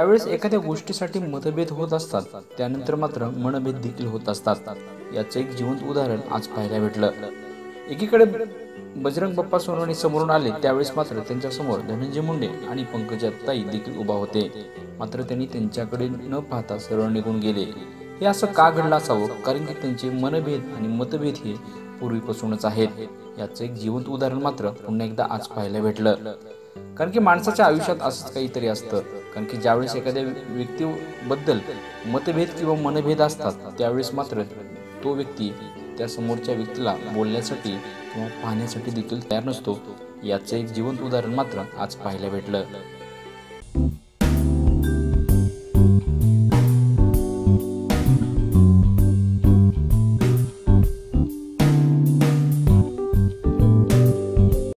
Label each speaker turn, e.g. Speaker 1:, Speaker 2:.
Speaker 1: त्यावेळेस एखाद्या गोष्टीसाठी मतभेद होत असतात, त्यानंतर मात्र मनभेद देखील होत असतात. याचं एक जिवंत उदाहरण आज पाहायला भेटलं. एकीकडे बजरंग बाप्पा सोनवणे समोरून आले, त्यावेळेस मात्र त्यांच्या समोर धनंजय मुंडे आणि पंकजाताई देखील उभा होते. मात्र त्यांनी त्यांच्याकडे न पाहता सरळ निघून गेले. हे असं का घडलं असावं? कारण की त्यांचे मनभेद आणि मतभेद हे पूर्वीपासूनच आहेत. याचं एक जिवंत उदाहरण मात्र पुन्हा एकदा आज पाहायला भेटलं. कारण की माणसाच्या आयुष्यात असंच काहीतरी असतं. कारण की ज्यावेळेस एखाद्या व्यक्तीबद्दल मतभेद किंवा मनभेद असतात, त्यावेळेस मात्र तो व्यक्ती त्या समोरच्या व्यक्तीला बोलण्यासाठी किंवा पाहण्यासाठी देखील तयार नसतो. याचं एक जिवंत उदाहरण मात्र आज पाहायला भेटलं.